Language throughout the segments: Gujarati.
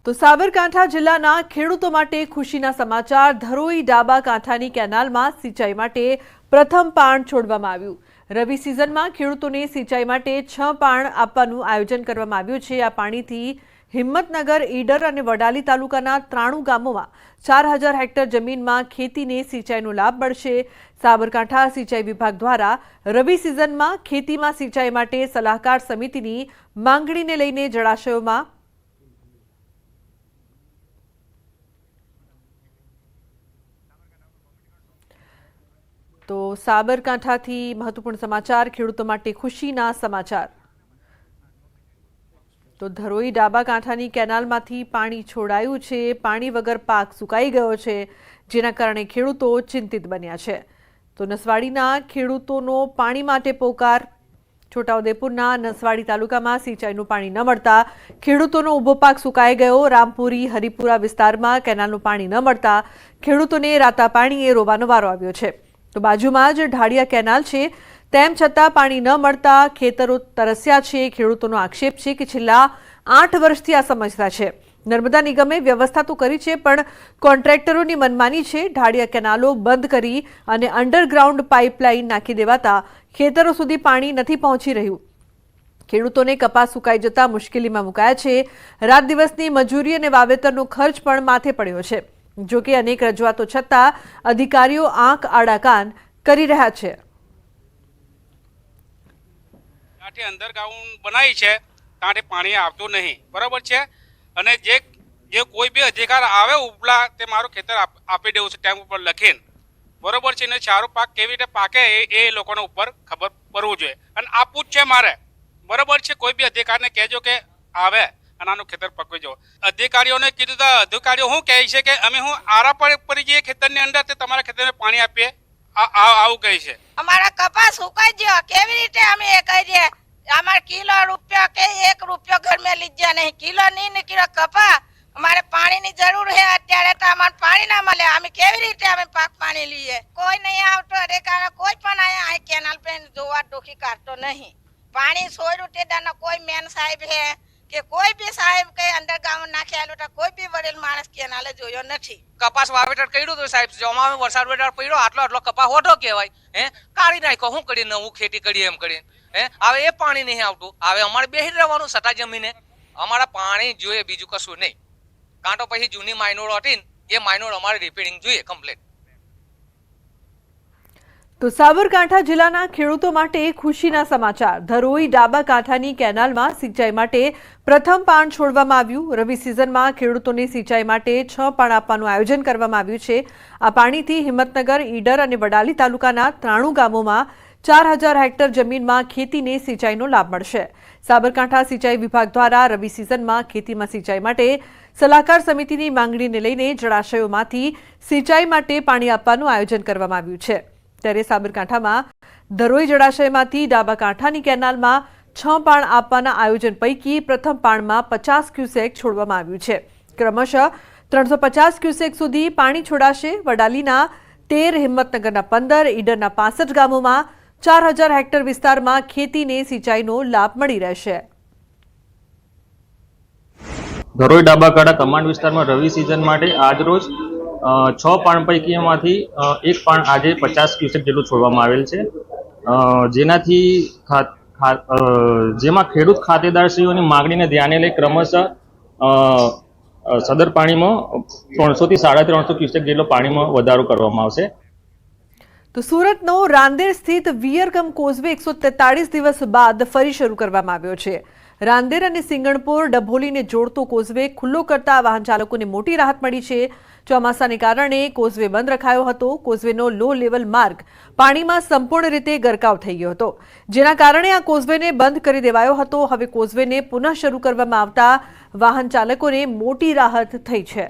તો સાબરકાંઠા જિલ્લાના ખેડૂતો માટે ખુશીના સમાચાર। ધરોઈ ડાબા કાંઠાની કેનાલમાં સિંચાઈ માટે પ્રથમ પાણ છોડવામાં આવ્યું। રવિ સિઝનમાં ખેડૂતોને સિંચાઈ માટે 6 પાણ આપવાનું આયોજન કરવામાં આવ્યું છે। આ પાણીથી હિંમતનગર, ઈડર અને વડાલી તાલુકાના 93 ગામોમાં 4000 હેક્ટર જમીનમાં ખેતીને સિંચાઈનો લાભ મળશે। સાબરકાંઠા સિંચાઈ વિભાગ દ્વારા રવિ સિઝનમાં ખેતીમાં સિંચાઈ માટે સલાહકાર સમિતિની માંગણીને લઈને જળાશયોમાં तो साबरकांठाथी महत्वपूर्ण समाचार, खेडूतो माटे खुशीना समाचार। तो धरोई डाबा कांठानी केनालमांथी पाणी छोड़ायुं छे। पाणी वगर पाक सुकाई गयो छे, जेना कारणे खेडूतो चिंतित बन्या छे। तो नसवाडीना खेडूतोनो पाणी माटे पोकार। छोटाउदेपुरना नसवाडी तालुकामां सिंचाईनुं पाणी न मळता खेडूतोनो ऊभो पाक सुकाई गयो। रामपुरी, हरिपुरा विस्तारमां केनालनुं पाणी न मळता खेडूतोने राता पाणीए रोવાનો वारो આવ્યો છે। तो बाजुमां ज ढाळिया केनाल छे, तेम छतां पाणी न मळता खेतरो तरस्या छे। खेडूतोनो आक्षेप छे के छेल्ला 8 वर्षथी आ समस्या छे। नर्मदा निगमे व्यवस्था तो करी छे, पण कोन्ट्रेक्टरोनी मनमानी छे। ढाळिया केनालो बंध करी अने अंडरग्राउंड पाइपलाइन नाखी देवाता खेतरो सुधी पाणी नथी पहोंची रह्युं। खेडूतोने कपास सुकाई जता मुश्केलीमां मुकाया छे। रात दिवसनी मजूरी अने वावेतरनो खर्च पण माथे पड्यो छे। जो कि अनेक रजूआतो छतां अधिकारीओ आंख आड़ा कान करी रह्या छे। ताठे अंडरग्राउंड बनाई छे, ताठे पाणी आवतुं नहीं, बराबर छे। अने जे कोई बी अधिकार आवे उपला ते मारो खेतर आपी देवुं छे टाइम उपर लखीने, बराबर छे। ने सारो पाक केवी रीते पाके ए लोकोने उपर खबर पड़वुं जोईए अने आपवुं ज छे मारे, बराबर छे। कोई बी अधिकारने कहेजो के आवे अनानु खेतर पकवी जो। अधिकारीओने कीधुं तो अधिकारीओ शुं कहे छे के अमे शुं आरा पड़ी जईए खेतरनी अंदर ते तमारा खेतरने पाणी आपीए, आवुं कहे छे। अमारा कपास सुकाई गयो, केवी रीते अमे ए करीए? अमार किलो रुपया के 1 रुपया घर में लीजिए नहीं, किलो नहीं निकळ्यो कपा। अमारे पानी नी जरूर है, अत्यारे तो अमार पानी ना मळे, अमे केवी रीते अमे पाक पानी लीए? कोई नहीं आवतो अधिकारी, कोई पण आया आ केनाल पे जोवा डोकी काढतो नहीं। पानी सोयरू तेदानो कोई मेन साहेब है के कोई भी साहेब के अंडरग्राउंड नाखी आलो तो कोई भी वडेल माणस केनाले जोयो नथी। कपास वावेतर कर्युं तो साहेब, जोमामे वरसाद वेटाळ पड्यो, आटलो आटलो कपा होठो कहेवाय, काढी नाख्यो, शुं करी नવું खेती करी एम करीने। हवे ए पाणी नहीं आवतुं, हवे अमारे बेही रहेवानुं सटा जमीने। अमारा पाणी जोईए, बीजुं कशुं नहीं। कां तो पछी जूनी माइनोर हती ने ए माइनोर अमारे रिपेरिंग जोईए कम्प्लीट। तो साबरकांठा जिल्लाना खेडूतो माटे खुशीना समाचार। धरोई डाबा कांठानी केनालमां सिंचाई माटे प्रथम पाण छोडवामां આવ્યું। रवि सीजनमां खेडूतोने सिंचाई माटे 6 पाण આપવાનું આયોજન કરવામાં આવ્યું છે। આ પાણીથી હિંમતનગર, ઈડર અને વડાલી તાલુકાના 93 ગામોમાં 4000 હેક્ટર જમીનમાં ખેતીને સિંચાઈનો લાભ મળશે। સાબરકાંઠા સિંચાઈ વિભાગ દ્વારા રવિ સિઝનમાં ખેતીમાં સિંચાઈ માટે સલાહકાર સમિતિની માંગણીને લઈને જળાશયોમાંથી સિંચાઈ માટે પાણી આપવાનું આયોજન કરવામાં આવ્યું છે। ત્યારે સાબરકાંઠામાં ધરોઈ જળાશયમાંથી ડાબા કાંઠાની કેનાલમાં 6 પાણ આપવાના આયોજન પૈકી પ્રથમ પાણમાં 50 ક્યુસેક છોડવામાં આવ્યું છે। ક્રમશઃ 350 ક્યુસેક સુધી પાણી છોડાશે। વડાલીના 13, હિંમતનગરના 15, ઈડરના 65 ગામોમાં 4000 હેક્ટર વિસ્તારમાં ખેતીને સિંચાઈનો લાભ મળી રહેશે। ધરોઈ ડાબા કાંઠા કમાન્ડ વિસ્તારમાં રવિ સિઝન માટે આજરોજ 6 પાણ પૈકીમાંથી 1 પાણ આજે 50 ક્યુસેક જેટલું છોડવામાં આવેલ છે, જેનાથી જેમાં ખેડૂત ખાતેદારશ્રીઓની માંગણીને ધ્યાને લઈ ક્રમશઃ સદર પાણીમાં 300 થી 350 ક્યુસેક જેટલો પાણીમાં વધારો કરવામાં આવશે। તો સુરતનો રાંદેર સ્થિત વિયરકમ કોઝવે 143 દિવસ બાદ ફરી શરૂ કરવામાં આવ્યો છે। રાંદેર અને સિંગણપુર ડભોલીને જોડતો કોઝવે ખુલ્લો કરતા વાહન ચાલકોને મોટી રાહત મળી છે। ચોમાસાને કારણે કોઝવે બંધ રખાયો હતો। કોઝવેનો લો લેવલ માર્ગ પાણીમાં સંપૂર્ણ રીતે ગરકાવ થઈ ગયો હતો, જેના કારણે આ કોઝવેને બંધ કરી દેવાયો હતો। હવે કોઝવેને પુનઃ શરૂ કરવામાં આવતા વાહન ચાલકોને મોટી રાહત થઈ છે।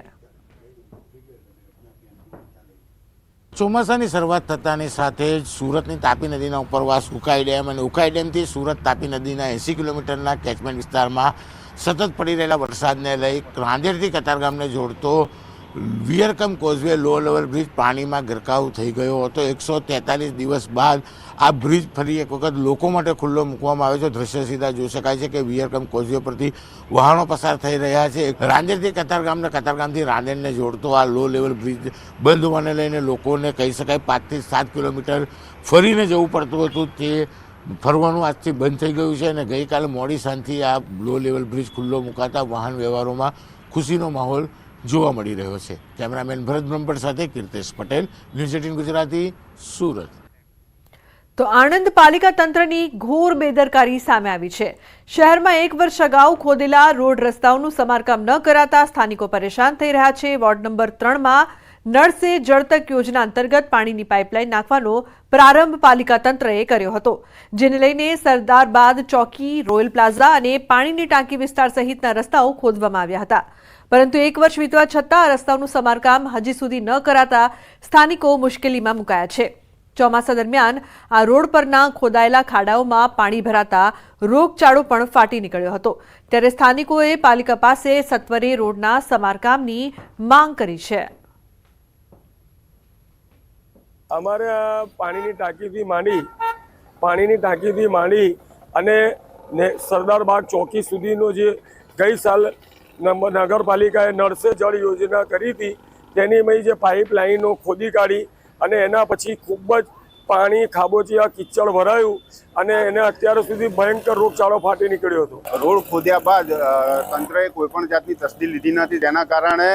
ચોમાસાની શરૂઆત થતાની સાથે જ સુરતની તાપી નદીના ઉપરવાસ ઉકાઈ ડેમ અને ઉકાઈ ડેમથી સુરત તાપી નદીના 80 કિલોમીટરના કેચમેન્ટ વિસ્તારમાં સતત પડી રહેલા વરસાદને લઈ રાંદેરથી કતારગામને જોડતો વિયરકમ કોઝવે લો લેવલ બ્રિજ પાણીમાં ગરકાવ થઈ ગયો હતો. 143 દિવસ બાદ આ બ્રિજ ફરી એક વખત લોકો માટે ખુલ્લો મૂકવામાં આવ્યો છે. દ્રશ્ય સીધા જોઈ શકાય છે કે વિયરકમ કોઝવે પરથી વાહનો પસાર થઈ રહ્યા છે. રાંદેરથી કતારગામને કતારગામથી રાંદેરને જોડતો આ લો લેવલ બ્રિજ બંધ હોવાને લઈને લોકોને કહી શકાય 5 થી 7 કિલોમીટર ફરીને જવું પડતું હતું. તે ફરવાનું આજથી બંધ થઈ ગયું છે અને ગઈકાલે મોડી સાંજથી આ લો લેવલ બ્રિજ ખુલ્લો મુકાતા વાહન વ્યવહારોમાં ખુશીનો માહોલ જોવા મળી રહ્યો છે. કેમેરામેન ભરત બ્રહ્મભટ્ટ સાથે કીર્તેશ પટેલ, ન્યૂઝ 18 ગુજરાતી, સુરત. તો આણંદ પાલિકા તંત્રની ઘોર બેદરકારી સામે આવી છે. શહેરમાં 1 વર્ષ અગાઉ ખોદેલા રોડ રસ્તાઓનું સમારકામ ન કરાતા સ્થાનિકો પરેશાન થઈ રહ્યા છે. વોર્ડ નંબર 3માં નળ સે જળ તક યોજના અંતર્ગત પાણીની પાઇપલાઇન નાખવાનો પ્રારંભ પાલિકા તંત્રએ કર્યો હતો, જેને લઈને સરદારબાદ ચોકી, રોયલ પ્લાઝા અને પાણીની ટાંકી વિસ્તાર સહિતના રસ્તાઓ ખોદવામાં આવ્યા હતા. પરંતુ 1 વર્ષ વીતવા છતાં આ રસ્તાઓનું સમારકામ હજી સુધી ન કરાતા સ્થાનિકો મુશ્કેલીમાં મુકાયા છે. ચોમાસા દરમિયાન આ રોડ પરના ખોદાયેલા ખાડાઓમાં પાણી ભરાતા રોગચાળો પણ ફાટી નીકળ્યો હતો. ત્યારે સ્થાનિકોએ પાલિકા પાસે સત્વરે રોડના સમારકામની માંગ કરી છે. અમારે પાણીની ટાંકીથી માંડી અને સરદારબાગ ચોકી સુધીનો જે ગઈ સાલ નગરપાલિકાએ નળ સે જળ યોજના કરી હતી તેની જે પાઇપલાઇનો ખોદી કાઢી અને એના પછી ખૂબ જ પાણી ખાબોચિયા કિચડ ભરાયું અને એને અત્યાર સુધી ભયંકર રોગચાળો ફાટી નીકળ્યો હતો. રોડ ખોદ્યા બાદ તંત્રએ કોઈપણ જાતની તસ્દી લીધી નથી. તેના કારણે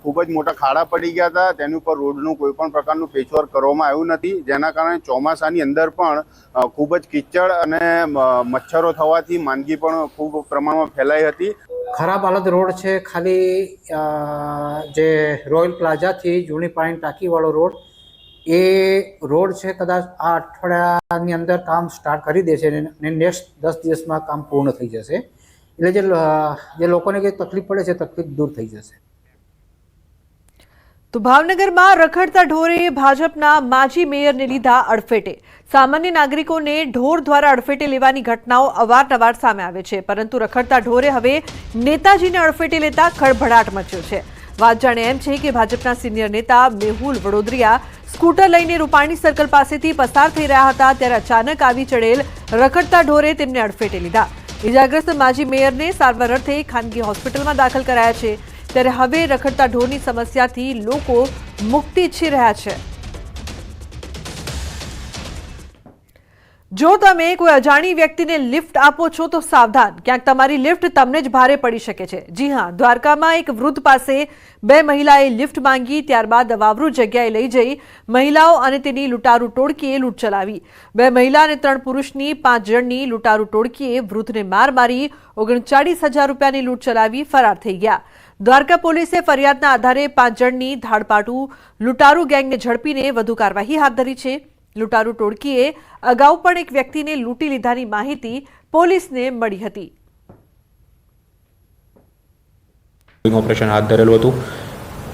ખૂબ જ મોટા ખાડા પડી ગયા હતા. તેની ઉપર રોડનું કોઈ પણ પ્રકારનું પેચવર્ક કરવામાં આવ્યું નથી, જેના કારણે ચોમાસાની અંદર પણ ખૂબ જ કિચડ અને મચ્છરો થવાથી માંદગી પણ ખૂબ પ્રમાણમાં ફેલાઈ હતી. ખરાબ હાલત રોડ છે. ખાલી જે રોયલ પ્લાઝાથી જૂની પાણી ટાંકીવાળો રોડ એ રોડ છે, કદાચ આ અઠવાડિયાની અંદર કામ સ્ટાર્ટ કરી દેશે અને નેક્સ્ટ 10 દિવસમાં કામ પૂર્ણ થઈ જશે. એટલે જે લોકોને કંઈ તકલીફ પડે છે તકલીફ દૂર થઈ જશે. તો ભાવનગરમાં રખડતા ઢોરે ભાજપના માજી મેયરને લીધા અડફેટે. સામાન્ય નાગરિકોને ઢોર દ્વારા અડફેટે લેવાની ઘટનાઓ અવારનવાર સામે આવે છે, પરંતુ રખડતા ઢોરે હવે નેતાજીને અડફેટે લેતા ખળભળાટ મચ્યો છે. વાત જાણે એમ છે કે ભાજપના સિનિયર નેતા મેહુલ વડોદરિયા સ્કૂટર લઈને રૂપાણી સર્કલ પાસેથી પસાર થઈ રહ્યા હતા, ત્યારે અચાનક આવી ચડેલ રખડતા ઢોરે તેમને અડફેટે લીધા. ઇજાગ્રસ્ત માજી મેયરને સારવાર અર્થે ખાનગી હોસ્પિટલમાં દાખલ કરાયા છે. ત્યારે હવે રખડતા ઢોરની સમસ્યાથી લોકો મુક્તિ ઈચ્છી રહ્યા છે. જો તમે કોઈ અજાણી વ્યક્તિને લિફ્ટ આપો છો તો સાવધાન, ક્યાંક તમારી લિફ્ટ તમને જ ભારે પડી શકે છે. જી હા, દ્વારકામાં એક વૃદ્ધ પાસે 2 મહિલાએ લિફ્ટ માંગી, ત્યારબાદ અવાવરૂ જગ્યાએ લઈ જઈ મહિલાઓ અને તેની લૂંટારૂ ટોળકીએ લૂંટ ચલાવી. 2 મહિલા અને 3 પુરુષની 5 જણની લૂંટારૂ ટોળકીએ વૃદ્ધને માર મારી 39,000 રૂપિયાની લૂંટ ચલાવી ફરાર થઈ ગયા. દ્વારકા પોલીસે ફરિયાદના આધારે 5 જણની ધાડપાટુ લૂંટારૂ ગેંગને ઝડપીને વધુ કાર્યવાહી હાથ ધરી છે. લૂંટારૂ ટોળકીએ અગાઉ પણ એક વ્યક્તિને લૂંટી લીધાની માહિતી પોલીસને મળી હતી. ઓપરેશન હાથ ધરેલું હતું.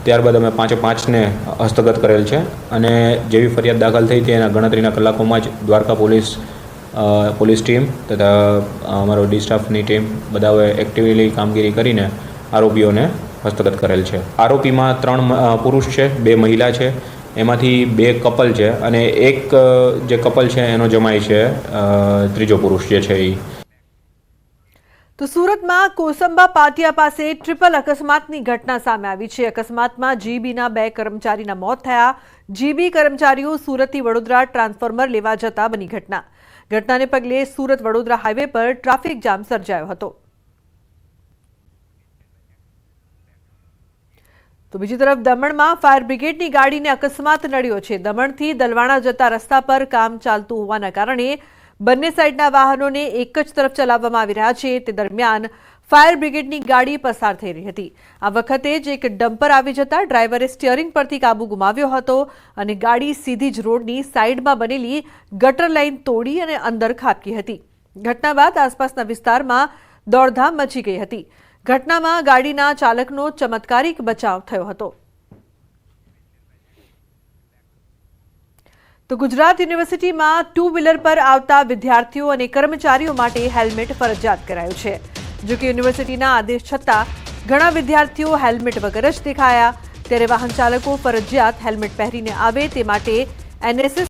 ત્યારબાદ અમે 5-5ને હસ્તગત કરેલ છે અને જેવી ફરિયાદ દાખલ થઈ હતી એના ગણતરીના કલાકોમાં જ દ્વારકા પોલીસ ટીમ તથા અમારો ડી સ્ટાફની ટીમ બધાએ એક્ટિવલી કામગીરી કરીને આરોપીઓને હસ્તગત કરેલ છે. આરોપીમાં 3 પુરુષ છે, 2 મહિલા છે, એમાંથી 2 કપલ છે અને એક જે કપલ છે એનો જમાઈ છે, ત્રીજો પુરુષ જે છે એ. તો સુરતમાં કોસંબા પાટિયા પાસે ટ્રિપલ અકસ્માતની ઘટના સામે આવી છે. અકસ્માતમાં જીબીના 2 કર્મચારીના મોત થયા. જીબી કર્મચારીઓ સુરતથી વડોદરા ટ્રાન્સફોર્મર લેવા જતા બની ઘટના. ઘટનાને પગલે સુરત વડોદરા હાઈવે પર ટ્રાફિક જામ સર્જાયો હતો. તો બીજી તરફ દમણમાં ફાયર બ્રિગેડની ગાડીને અકસ્માત નડ્યો છે. દમણથી દલવાણા જતા રસ્તા પર કામ ચાલતું હોવાના કારણે બંને સાઈડના વાહનોને એક જ તરફ ચલાવવામાં આવી રહ્યા છે. તે દરમિયાન ફાયર બ્રિગેડની ગાડી પસાર થઈ રહી હતી. આ વખતે જ એક ડમ્પર આવી જતા ડ્રાઈવરે સ્ટીયરિંગ પરથી કાબુ ગુમાવ્યો હતો અને ગાડી સીધી જ રોડની સાઈડમાં બનેલી ગટર લાઈન તોડી અને અંદર ખાબકી હતી. ઘટના બાદ આસપાસના વિસ્તારમાં દોડધામ મચી ગઈ હતી. ઘટનામાં ગાડીના ચાલકનો ચમત્કારિક બચાવ થયો હતો. તો ગુજરાત યુનિવર્સિટીમાં 2 વ્હીલર પર આવતા વિદ્યાર્થીઓ અને કર્મચારીઓ માટે હેલ્મેટ ફરજિયાત કરાયું છે. જો કે યુનિવર્સિટીના આદેશ છતાં ઘણા વિદ્યાર્થીઓ હેલ્મેટ વગર જ દેખાયા. ત્યારે વાહન ચાલકો ફરજિયાત હેલ્મેટ પહેરીને આવે તે માટે NSS